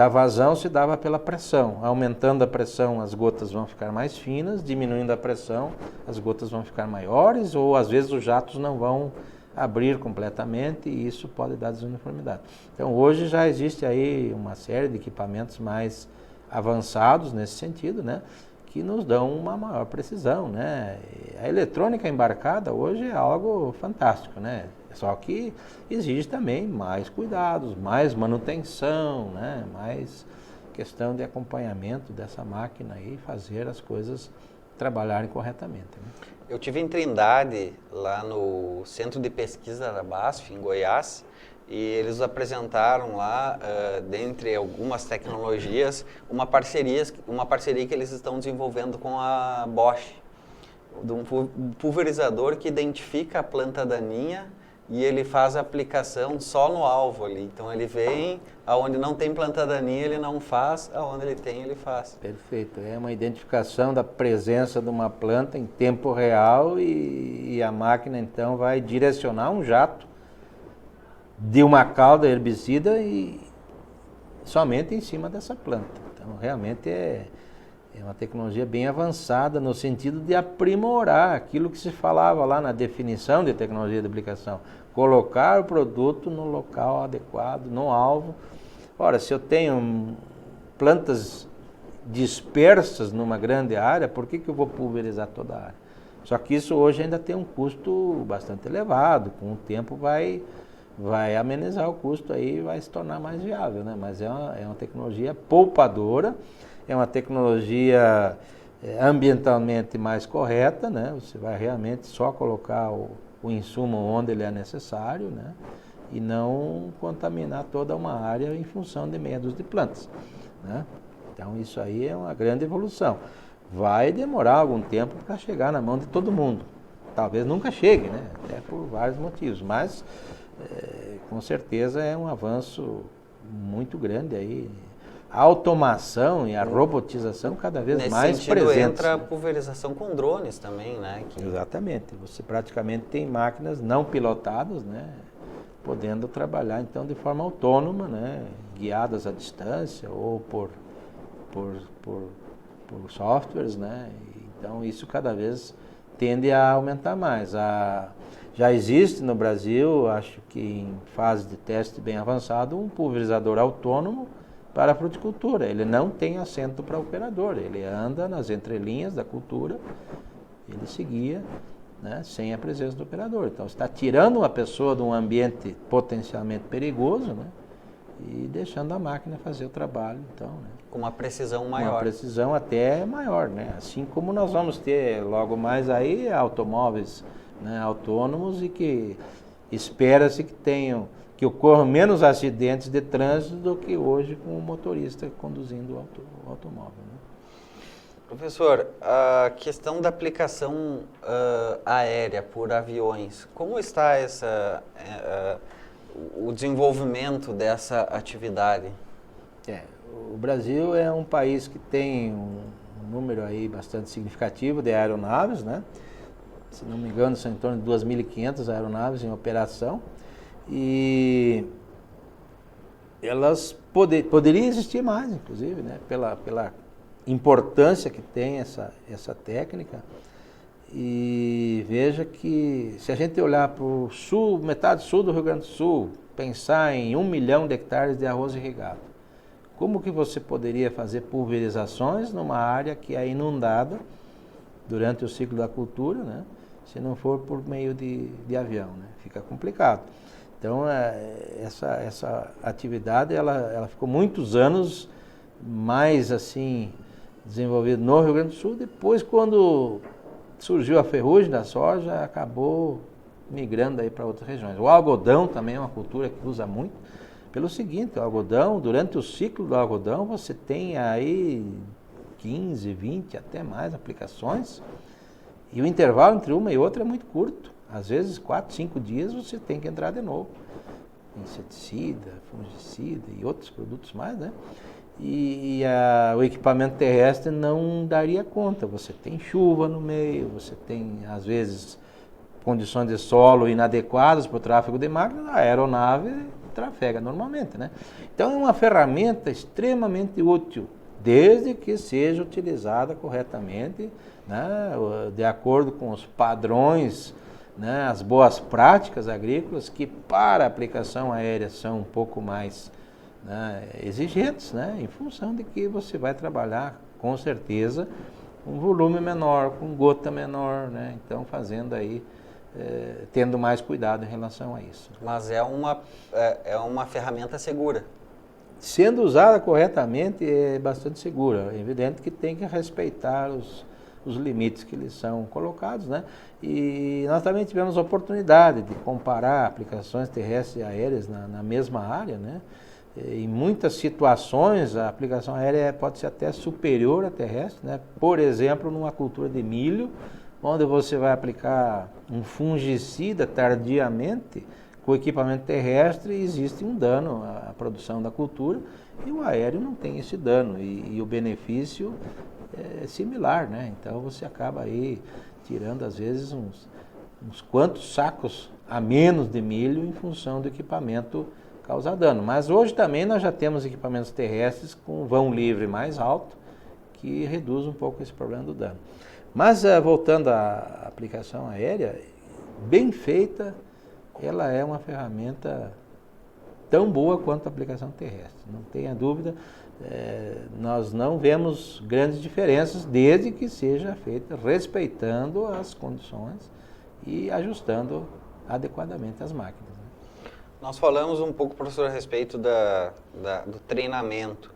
B: vazão se dava pela pressão. Aumentando a pressão, as gotas vão ficar mais finas, diminuindo a pressão, as gotas vão ficar maiores, ou às vezes os jatos não vão abrir completamente e isso pode dar desuniformidade. Então, hoje já existe aí uma série de equipamentos mais avançados nesse sentido, né, que nos dão uma maior precisão, né? A eletrônica embarcada hoje é algo fantástico, né? Só que exige também mais cuidados, mais manutenção, né? Mais questão de acompanhamento dessa máquina e fazer as coisas trabalharem corretamente, né?
A: Eu tive em Trindade, lá no Centro de Pesquisa da BASF, em Goiás, e eles apresentaram lá, dentre algumas tecnologias, uma parceria que eles estão desenvolvendo com a Bosch, de um pulverizador que identifica a planta daninha e ele faz a aplicação só no alvo ali. Então ele vem, aonde não tem planta daninha ele não faz, aonde ele tem ele faz.
B: Perfeito, é uma identificação da presença de uma planta em tempo real e a máquina então vai direcionar um jato de uma cauda herbicida e somente em cima dessa planta. Então realmente é uma tecnologia bem avançada no sentido de aprimorar aquilo que se falava lá na definição de tecnologia de aplicação. Colocar o produto no local adequado, no alvo. Ora, se eu tenho plantas dispersas numa grande área, por que eu vou pulverizar toda a área? Só que isso hoje ainda tem um custo bastante elevado, com o tempo vai amenizar o custo aí e vai se tornar mais viável, né? Mas é uma tecnologia poupadora, é uma tecnologia ambientalmente mais correta, né? Você vai realmente só colocar o insumo onde ele é necessário, né? E não contaminar toda uma área em função de medos de plantas, né? Então isso aí é uma grande evolução. Vai demorar algum tempo para chegar na mão de todo mundo. Talvez nunca chegue, né? Até por vários motivos, mas com certeza é um avanço muito grande aí. A automação e a robotização cada vez mais presentes.
A: Nesse sentido entra a pulverização com drones também, né?
B: Exatamente. Você praticamente tem máquinas não pilotadas, né? Podendo trabalhar então de forma autônoma, né? Guiadas à distância ou por softwares, né? Então isso cada vez tende a aumentar mais. Já existe no Brasil, acho que em fase de teste bem avançado, um pulverizador autônomo para a fruticultura. Ele não tem assento para operador, ele anda nas entrelinhas da cultura, ele seguia, né, sem a presença do operador. Então você está tirando uma pessoa de um ambiente potencialmente perigoso, né, e deixando a máquina fazer o trabalho. Então, né,
A: com uma precisão maior.
B: Uma precisão até maior, né? Assim como nós vamos ter logo mais aí automóveis, né, autônomos e que espera-se que ocorram menos acidentes de trânsito do que hoje com o motorista conduzindo o automóvel, né?
A: Professor, a questão da aplicação aérea por aviões, como está o desenvolvimento dessa atividade?
B: O Brasil é um país que tem um número aí bastante significativo de aeronaves, né? Se não me engano, são em torno de 2.500 aeronaves em operação e elas poderiam existir mais, inclusive, né? Pela importância que tem essa técnica. E veja que se a gente olhar para o sul, metade sul do Rio Grande do Sul, pensar em 1 milhão de hectares de arroz irrigado, como que você poderia fazer pulverizações numa área que é inundada durante o ciclo da cultura, né? Se não for por meio de avião, né? Fica complicado. Então, essa atividade, ela ficou muitos anos mais assim desenvolvida no Rio Grande do Sul. Depois, quando surgiu a ferrugem da soja, acabou migrando aí para outras regiões. O algodão também é uma cultura que usa muito. Pelo seguinte, o algodão, durante o ciclo do algodão, você tem aí 15, 20, até mais aplicações, e o intervalo entre uma e outra é muito curto. Às vezes, 4, 5 dias você tem que entrar de novo. Inseticida, fungicida e outros produtos mais, né? O equipamento terrestre não daria conta. Você tem chuva no meio, você tem, às vezes, condições de solo inadequadas para o tráfego de máquina, a aeronave trafega normalmente, né? Então é uma ferramenta extremamente útil, desde que seja utilizada corretamente, né, de acordo com os padrões, né, as boas práticas agrícolas, que para a aplicação aérea são um pouco mais, né, exigentes, né, em função de que você vai trabalhar com certeza um volume menor, com gota menor, né, então fazendo aí tendo mais cuidado em relação a isso.
A: Mas é uma ferramenta segura.
B: Sendo usada corretamente, é bastante segura. É evidente que tem que respeitar os limites que lhes são colocados, né? E nós também tivemos a oportunidade de comparar aplicações terrestres e aéreas na mesma área, né? Em muitas situações a aplicação aérea pode ser até superior à terrestre, né? Por exemplo, numa cultura de milho, onde você vai aplicar um fungicida tardiamente, com o equipamento terrestre existe um dano à produção da cultura e o aéreo não tem esse dano e o benefício é similar, né? Então você acaba aí tirando às vezes uns quantos sacos a menos de milho em função do equipamento causar dano. Mas hoje também nós já temos equipamentos terrestres com vão livre mais alto que reduz um pouco esse problema do dano. Mas voltando à aplicação aérea, bem feita, ela é uma ferramenta tão boa quanto a aplicação terrestre. Não tenha dúvida, nós não vemos grandes diferenças desde que seja feita respeitando as condições e ajustando adequadamente as máquinas.
A: Nós falamos um pouco, professor, a respeito do treinamento.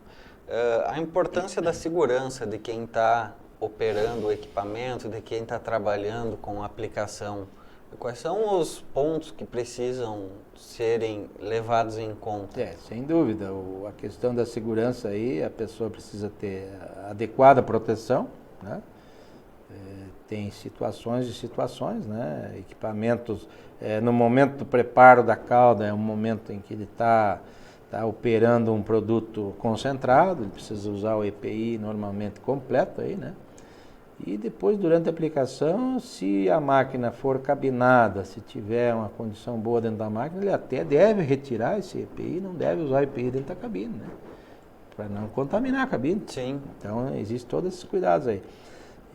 A: A importância da segurança de quem está operando o equipamento, de quem está trabalhando com a aplicação. Quais são os pontos que precisam serem levados em conta?
B: Sem dúvida. A questão da segurança aí, a pessoa precisa ter a adequada proteção, né? Tem situações e situações, né? Equipamentos, no momento do preparo da cauda, é um momento em que ele está operando um produto concentrado, ele precisa usar o EPI normalmente completo aí, né? E depois, durante a aplicação, se a máquina for cabinada, se tiver uma condição boa dentro da máquina, ele até deve retirar esse EPI, não deve usar o EPI dentro da cabine, né? Para não contaminar a cabine.
A: Sim.
B: Então, existem todos esses cuidados aí.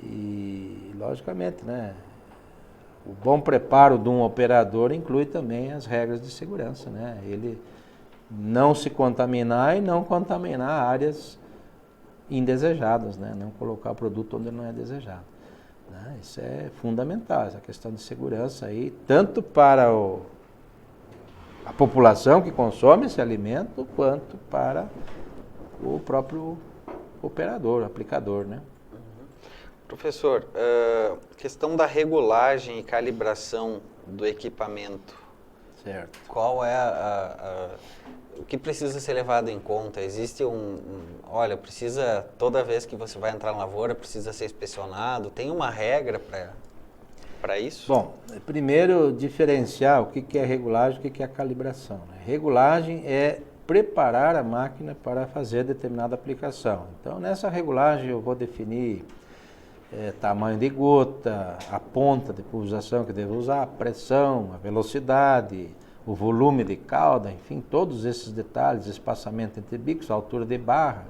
B: E, logicamente, né, o bom preparo de um operador inclui também as regras de segurança, né? Ele não se contaminar e não contaminar áreas indesejadas, né? Não colocar o produto onde não é desejado, né? Isso é fundamental, essa questão de segurança aí, tanto para a população que consome esse alimento, quanto para o próprio operador, aplicador, né?
A: Professor, questão da regulagem e calibração do equipamento.
B: Certo.
A: Qual é o que precisa ser levado em conta? Existe olha, precisa, toda vez que você vai entrar na lavoura, precisa ser inspecionado? Tem uma regra para isso?
B: Bom, primeiro diferenciar o que é regulagem e o que é calibração, né? Regulagem é preparar a máquina para fazer determinada aplicação. Então, nessa regulagem eu vou definir tamanho de gota, a ponta de pulverização que devo usar, a pressão, a velocidade, o volume de cauda, enfim, todos esses detalhes, espaçamento entre bicos, altura de barra.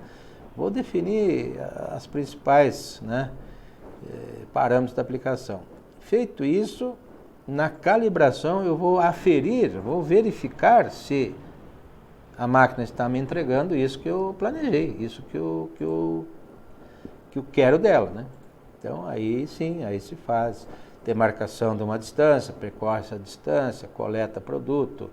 B: Vou definir as principais, né, parâmetros da aplicação. Feito isso, na calibração eu vou aferir, vou verificar se a máquina está me entregando isso que eu planejei, isso que eu quero dela, né? Então, aí sim, aí se faz demarcação de uma distância, percorre essa distância, coleta produto,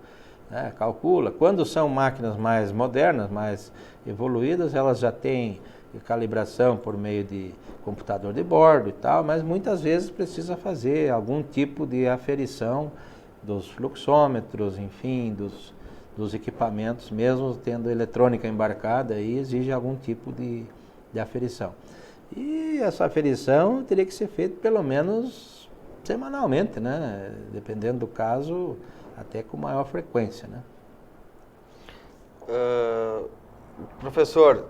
B: né, calcula. Quando são máquinas mais modernas, mais evoluídas, elas já têm calibração por meio de computador de bordo e tal, mas muitas vezes precisa fazer algum tipo de aferição dos fluxômetros, enfim, dos equipamentos, mesmo tendo eletrônica embarcada, aí exige algum tipo de aferição. E essa aferição teria que ser feita pelo menos semanalmente, né? Dependendo do caso, até com maior frequência, né?
A: Professor,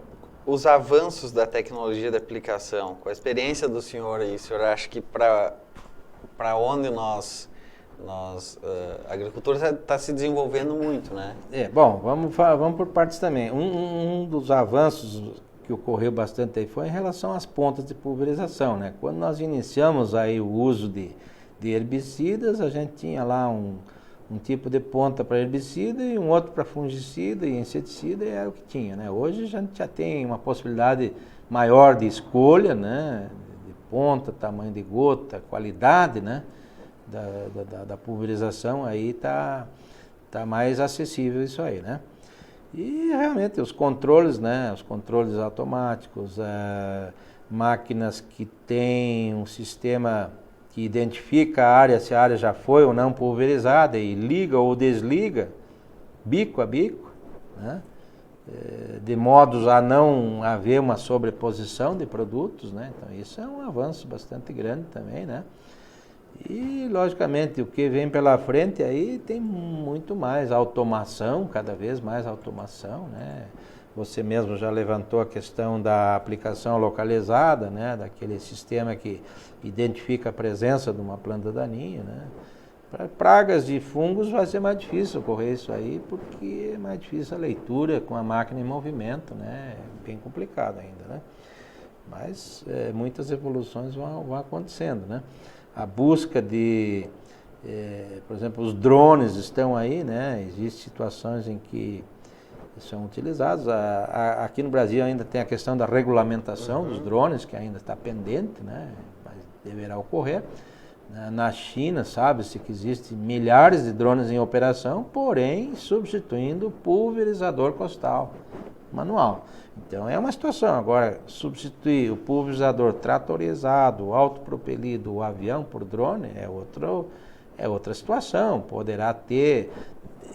A: os avanços da tecnologia de aplicação, com a experiência do senhor aí, o senhor acha que para onde a agricultura está se desenvolvendo muito, né?
B: Bom, vamos por partes também. Um dos avanços que ocorreu bastante aí foi em relação às pontas de pulverização, né? Quando nós iniciamos aí o uso de herbicidas, a gente tinha lá um tipo de ponta para herbicida e um outro para fungicida e inseticida, e era o que tinha, né? Hoje a gente já tem uma possibilidade maior de escolha, né? De ponta, tamanho de gota, qualidade, né? Da pulverização, aí tá mais acessível isso aí, né? E realmente os controles, né? Os controles automáticos, máquinas que têm um sistema que identifica a área, se a área já foi ou não pulverizada e liga ou desliga, bico a bico, né? De modos a não haver uma sobreposição de produtos, né? Então isso é um avanço bastante grande também, né? E logicamente o que vem pela frente aí tem muito mais automação, cada vez mais automação, né? Você mesmo já levantou a questão da aplicação localizada, né? Daquele sistema que identifica a presença de uma planta daninha, né? Para pragas de fungos vai ser mais difícil ocorrer isso aí, porque é mais difícil a leitura com a máquina em movimento, né? É bem complicado ainda, né? Mas muitas evoluções vão acontecendo, né? A busca de, por exemplo, os drones estão aí, né? Existem situações em que são utilizados. Aqui no Brasil ainda tem a questão da regulamentação dos drones, que ainda está pendente, né? Mas deverá ocorrer. Na China, sabe-se que existem milhares de drones em operação, porém substituindo o pulverizador costal manual. Então é uma situação. Agora, substituir o pulverizador tratorizado, autopropelido, o avião por drone é outra situação. Poderá ter,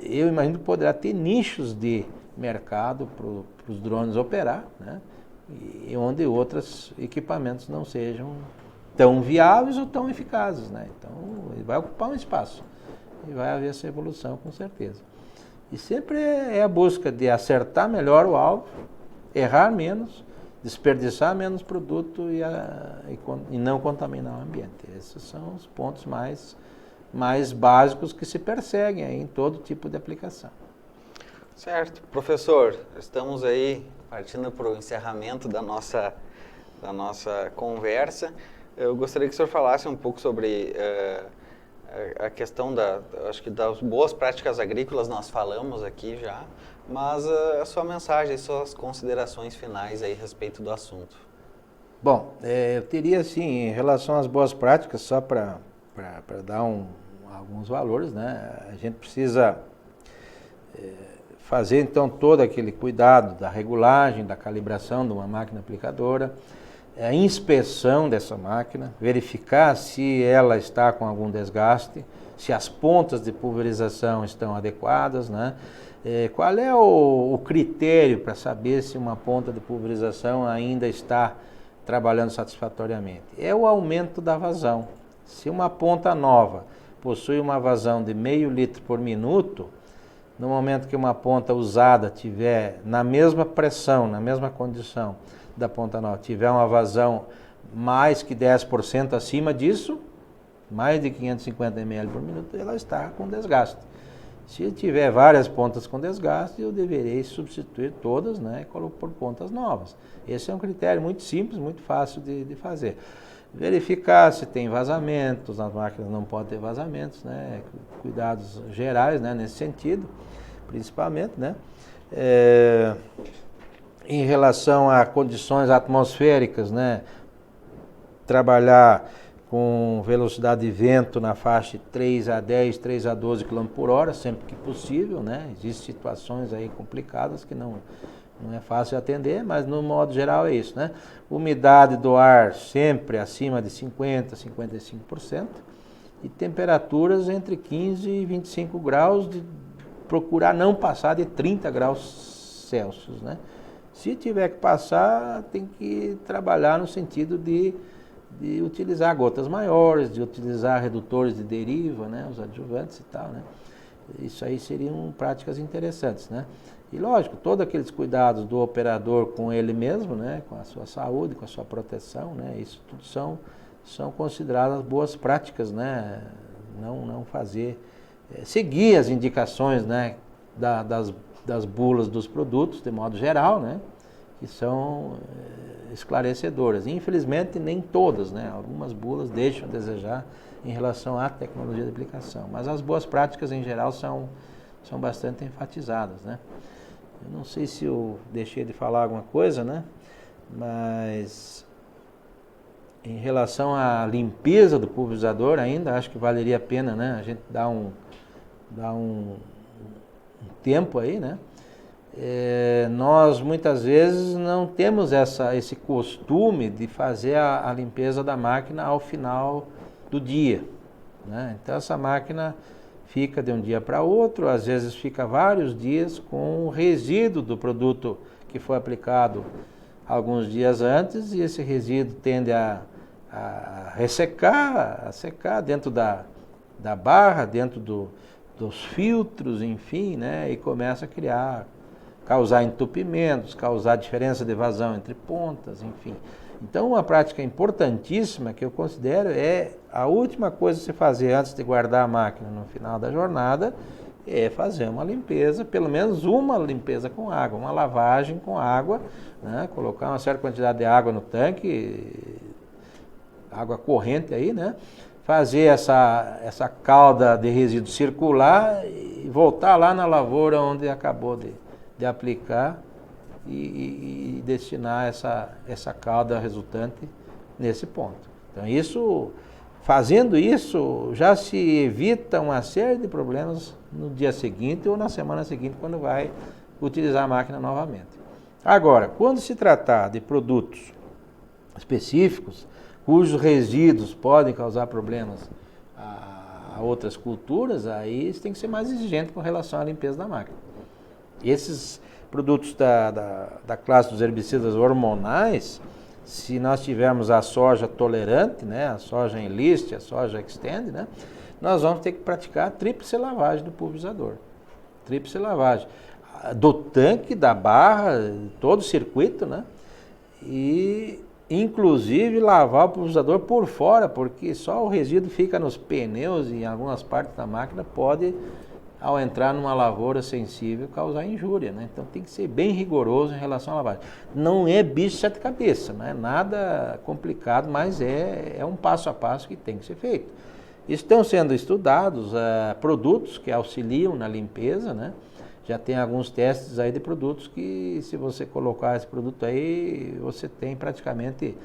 B: eu imagino que poderá ter nichos de mercado para os drones operar, né? E onde outros equipamentos não sejam tão viáveis ou tão eficazes, né? Então, ele vai ocupar um espaço e vai haver essa evolução com certeza. E sempre é a busca de acertar melhor o alvo, errar menos, desperdiçar menos produto e não contaminar o ambiente. Esses são os pontos mais básicos que se perseguem aí em todo tipo de aplicação.
A: Certo. Professor, estamos aí partindo para o encerramento da nossa conversa. Eu gostaria que o senhor falasse um pouco sobre a questão acho que das boas práticas agrícolas, nós falamos aqui já, mas a sua mensagem, suas considerações finais aí a respeito do assunto.
B: Bom, eu teria assim, em relação às boas práticas, só para dar alguns valores, né? A gente precisa fazer então todo aquele cuidado da regulagem, da calibração de uma máquina aplicadora, a inspeção dessa máquina, verificar se ela está com algum desgaste, se as pontas de pulverização estão adequadas, né? Qual é o critério para saber se uma ponta de pulverização ainda está trabalhando satisfatoriamente? É o aumento da vazão. Se uma ponta nova possui uma vazão de 0,5 litro por minuto, no momento que uma ponta usada tiver na mesma pressão, na mesma condição da ponta nova, tiver uma vazão mais que 10% acima disso, mais de 550 ml por minuto, ela está com desgaste. Se tiver várias pontas com desgaste, eu deverei substituir todas, né, por pontas novas. Esse é um critério muito simples, muito fácil de fazer. Verificar se tem vazamentos, as máquinas não podem ter vazamentos, né, cuidados gerais, né, nesse sentido, principalmente, né. Em relação a condições atmosféricas, né, trabalhar com velocidade de vento na faixa de 3 a 10, 3 a 12 km por hora, sempre que possível, né? Existem situações aí complicadas que não é fácil atender, mas no modo geral é isso, né? Umidade do ar sempre acima de 50%, 55% e temperaturas entre 15 e 25 graus, de procurar não passar de 30 graus Celsius, né? Se tiver que passar, tem que trabalhar no sentido de utilizar gotas maiores, de utilizar redutores de deriva, né, os adjuvantes e tal, né. Isso aí seriam práticas interessantes, né. E lógico, todos aqueles cuidados do operador com ele mesmo, né, com a sua saúde, com a sua proteção, né, isso tudo são consideradas boas práticas, né, não fazer, seguir as indicações, né, das bulas dos produtos, de modo geral, né, que são esclarecedoras. Infelizmente, nem todas, né? Algumas bulas deixam a desejar em relação à tecnologia de aplicação, mas as boas práticas, em geral, são bastante enfatizadas, né? Eu não sei se eu deixei de falar alguma coisa, né? Mas em relação à limpeza do pulverizador, ainda acho que valeria a pena, né, a gente dar um tempo aí, né? nós muitas vezes não temos esse costume de fazer a limpeza da máquina ao final do dia, né? Então essa máquina fica de um dia para outro, às vezes fica vários dias com o resíduo do produto que foi aplicado alguns dias antes, e esse resíduo tende a ressecar, a secar dentro da barra, dentro dos filtros, enfim, né? E começa a causar entupimentos, causar diferença de vazão entre pontas, enfim. Então, uma prática importantíssima que eu considero é a última coisa a se fazer antes de guardar a máquina no final da jornada é fazer uma limpeza, pelo menos uma limpeza com água, uma lavagem com água, né? Colocar uma certa quantidade de água no tanque, água corrente aí, né? Fazer essa cauda de resíduo circular e voltar lá na lavoura onde acabou de aplicar e destinar essa cauda resultante nesse ponto. Então fazendo isso, já se evita uma série de problemas no dia seguinte ou na semana seguinte, quando vai utilizar a máquina novamente. Agora, quando se tratar de produtos específicos, cujos resíduos podem causar problemas a outras culturas, aí você tem que ser mais exigente com relação à limpeza da máquina. Esses produtos da classe dos herbicidas hormonais, se nós tivermos a soja tolerante, né, a soja enlist, a soja extend, né, nós vamos ter que praticar a tríplice lavagem do pulverizador. Tríplice lavagem do tanque, da barra, todo o circuito, né, e inclusive lavar o pulverizador por fora, porque só o resíduo fica nos pneus e em algumas partes da máquina pode, ao entrar numa lavoura sensível, causar injúria, né? Então tem que ser bem rigoroso em relação à lavagem. Não é bicho de sete cabeças, não é nada complicado, mas é um passo a passo que tem que ser feito. Estão sendo estudados produtos que auxiliam na limpeza, né? Já tem alguns testes aí de produtos que, se você colocar esse produto aí, você tem praticamente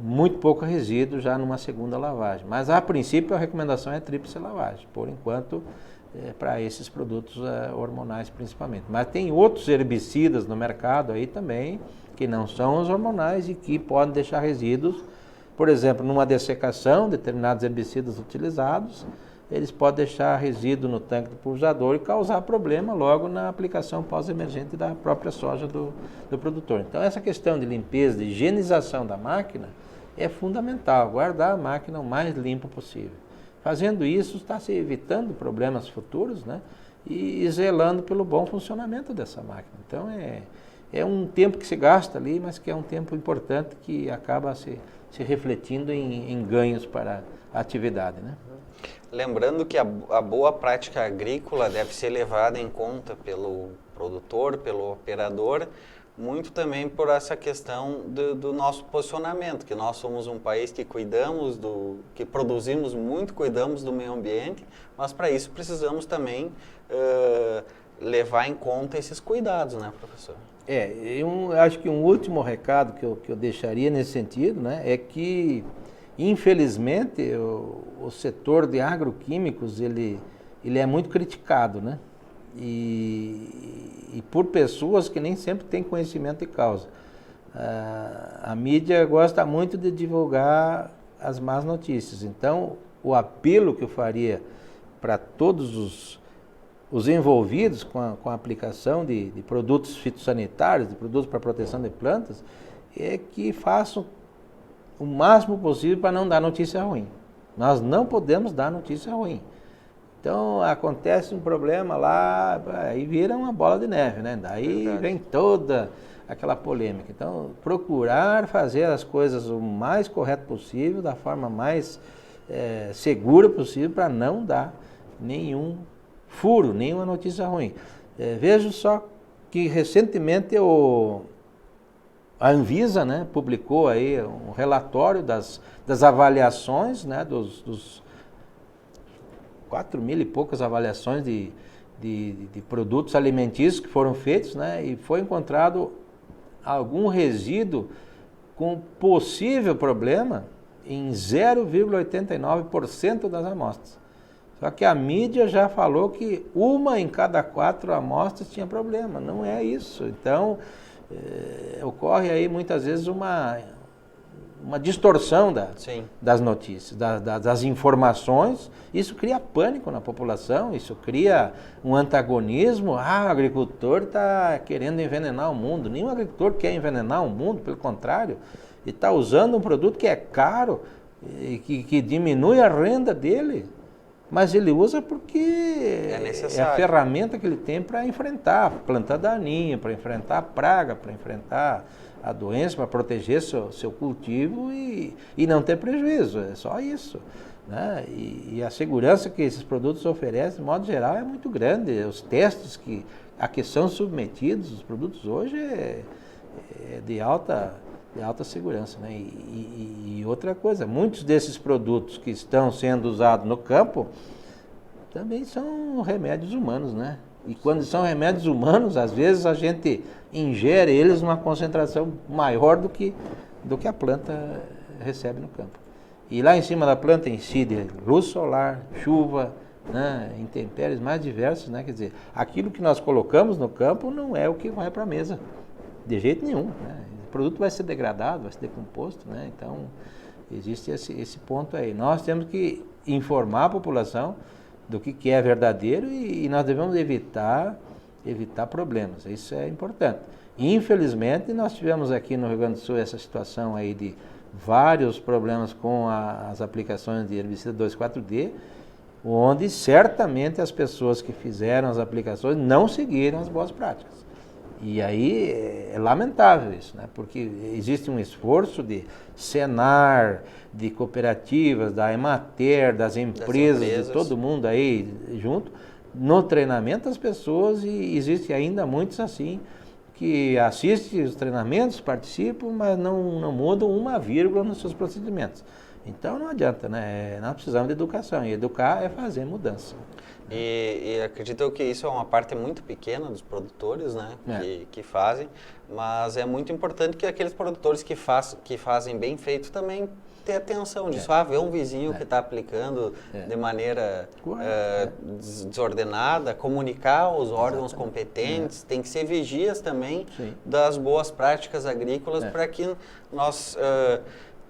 B: muito pouco resíduo já numa segunda lavagem. Mas, a princípio, a recomendação é tríplice lavagem, por enquanto, para esses produtos hormonais principalmente. Mas tem outros herbicidas no mercado aí também, que não são os hormonais e que podem deixar resíduos. Por exemplo, numa dessecação, determinados herbicidas utilizados, eles podem deixar resíduo no tanque do pulverizador e causar problema logo na aplicação pós-emergente da própria soja do produtor. Então, essa questão de limpeza, de higienização da máquina é fundamental, guardar a máquina o mais limpa possível. Fazendo isso, está se evitando problemas futuros, né? E zelando pelo bom funcionamento dessa máquina. Então, é um tempo que se gasta ali, mas que é um tempo importante que acaba se refletindo em ganhos para a atividade, né?
A: Lembrando que a boa prática agrícola deve ser levada em conta pelo produtor, pelo operador, muito também por essa questão do nosso posicionamento, que nós somos um país que que produzimos muito, cuidamos do meio ambiente, mas para isso precisamos também levar em conta esses cuidados, né, professor?
B: Eu acho que um último recado que eu deixaria nesse sentido, né, é que, infelizmente, o setor de agroquímicos, ele é muito criticado, né? E por pessoas que nem sempre têm conhecimento de causa. A mídia gosta muito de divulgar as más notícias. Então, o apelo que eu faria para todos os envolvidos com a aplicação de produtos fitossanitários, de produtos para proteção de plantas, é que façam o máximo possível para não dar notícia ruim. Nós não podemos dar notícia ruim. Então, acontece um problema lá, aí vira uma bola de neve, né? Daí vem toda aquela polêmica. Então, procurar fazer as coisas o mais correto possível, da forma mais segura possível, para não dar nenhum furo, nenhuma notícia ruim. Vejo só que recentemente a Anvisa, né, publicou aí um relatório das avaliações, né, dos 4.000 e poucas avaliações de produtos alimentícios que foram feitos, né, e foi encontrado algum resíduo com possível problema em 0,89% das amostras. Só que a mídia já falou que 1 em cada 4 amostras tinha problema. Não é isso. Então, ocorre aí muitas vezes uma distorção das notícias, das informações. Isso cria pânico na população, isso cria um antagonismo. Ah, o agricultor está querendo envenenar o mundo. Nenhum agricultor quer envenenar o mundo, pelo contrário. Ele está usando um produto que é caro, que diminui a renda dele. Mas ele usa porque é a ferramenta que ele tem para enfrentar a planta daninha, para enfrentar a praga, para enfrentar a doença, para proteger seu cultivo e não ter prejuízo. É só isso. Né? E a segurança que esses produtos oferecem, de modo geral, é muito grande. Os testes a que são submetidos os produtos hoje é de alta segurança. Né? E outra coisa, muitos desses produtos que estão sendo usados no campo também são remédios humanos, né? E quando são remédios humanos, às vezes a gente ingere eles numa concentração maior do que a planta recebe no campo. E lá em cima da planta incide luz solar, chuva, né, intempéries mais diversas, né? Quer dizer, aquilo que nós colocamos no campo não é o que vai para a mesa, de jeito nenhum. Né? O produto vai ser degradado, vai ser decomposto, né? Então, existe esse ponto aí. Nós temos que informar a população do que é verdadeiro e nós devemos evitar problemas. Isso é importante. Infelizmente, nós tivemos aqui no Rio Grande do Sul essa situação aí de vários problemas com as aplicações de herbicida 2,4-D, onde certamente as pessoas que fizeram as aplicações não seguiram as boas práticas. E aí é lamentável isso, né? Porque existe um esforço de Senar, de cooperativas, da Emater, das empresas, de todo mundo aí junto, no treinamento das pessoas, e existe ainda muitos assim, que assistem os treinamentos, participam, mas não mudam uma vírgula nos seus procedimentos. Então não adianta, né? Nós precisamos de educação, e educar é fazer mudança.
A: E acredito que isso é uma parte muito pequena dos produtores, né, que fazem, mas é muito importante que aqueles produtores que fazem bem feito também tenham atenção disso. Ver um vizinho que está aplicando de maneira desordenada, comunicar aos órgãos competentes, tem que ser vigias também das boas práticas agrícolas para que nós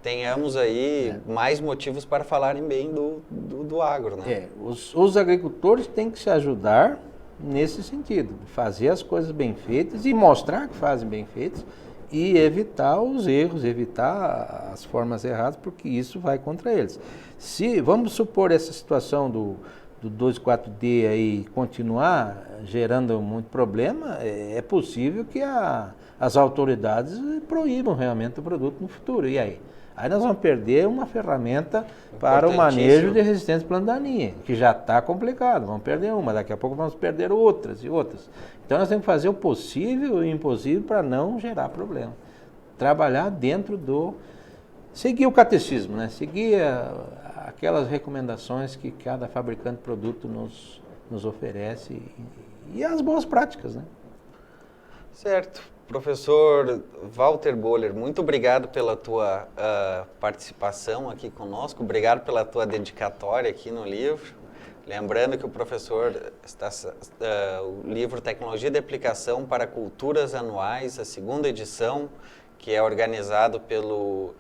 A: tenhamos aí mais motivos para falarem bem do agro, né?
B: Os agricultores têm que se ajudar nesse sentido, fazer as coisas bem feitas e mostrar que fazem bem feitas e evitar os erros, evitar as formas erradas, porque isso vai contra eles. Se vamos supor essa situação do 2,4-D aí continuar gerando muito problema, é possível que as autoridades proíbam realmente o produto no futuro. E aí? Aí nós vamos perder uma ferramenta para o manejo de resistência planta daninha, que já está complicado. Vamos perder uma, daqui a pouco vamos perder outras e outras. Então nós temos que fazer o possível e o impossível para não gerar problema. Trabalhar dentro seguir o catecismo, né? Seguir aquelas recomendações que cada fabricante de produto nos oferece e as boas práticas, né?
A: Certo. Professor Walter Boller, muito obrigado pela tua participação aqui conosco, obrigado pela tua dedicatória aqui no livro. Lembrando que o professor o livro Tecnologia de Aplicação para Culturas Anuais, a 2ª edição, que é organizado pelo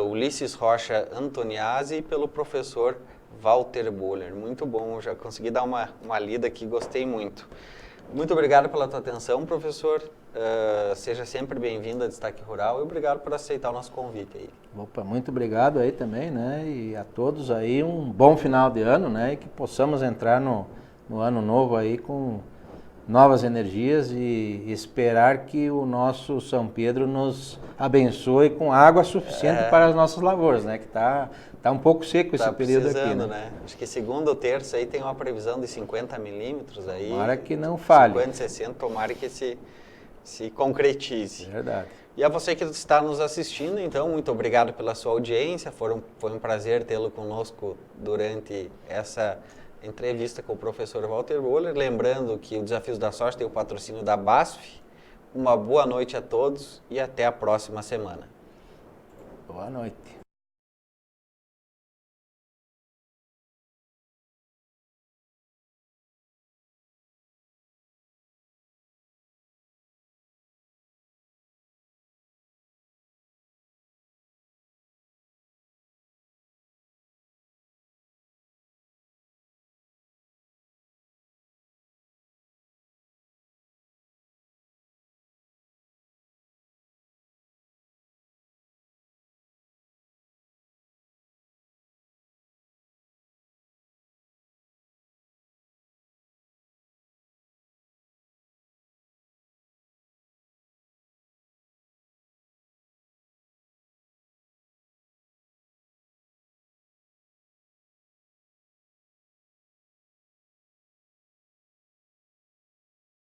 A: Ulisses Rocha Antoniazzi e pelo professor Walter Boller. Muito bom, já consegui dar uma lida aqui, gostei muito. Muito obrigado pela tua atenção, professor. Seja sempre bem-vindo a Destaque Rural e obrigado por aceitar o nosso convite aí.
B: Opa, muito obrigado aí também, né? E a todos aí um bom final de ano, né? E que possamos entrar no ano novo aí com novas energias e esperar que o nosso São Pedro nos abençoe com água suficiente para as nossas lavouras, né? Que tá um pouco seco esse período aqui, né?
A: Acho que segunda ou terça aí tem uma previsão de 50 milímetros aí.
B: Tomara que não falhe.
A: 50, 60, tomara que se concretize.
B: Verdade.
A: E a você que está nos assistindo, então, muito obrigado pela sua audiência. Foi um prazer tê-lo conosco durante essa entrevista com o professor Walter Boller. Lembrando que o Desafios da Soja tem o patrocínio da BASF. Uma boa noite a todos e até a próxima semana.
B: Boa noite.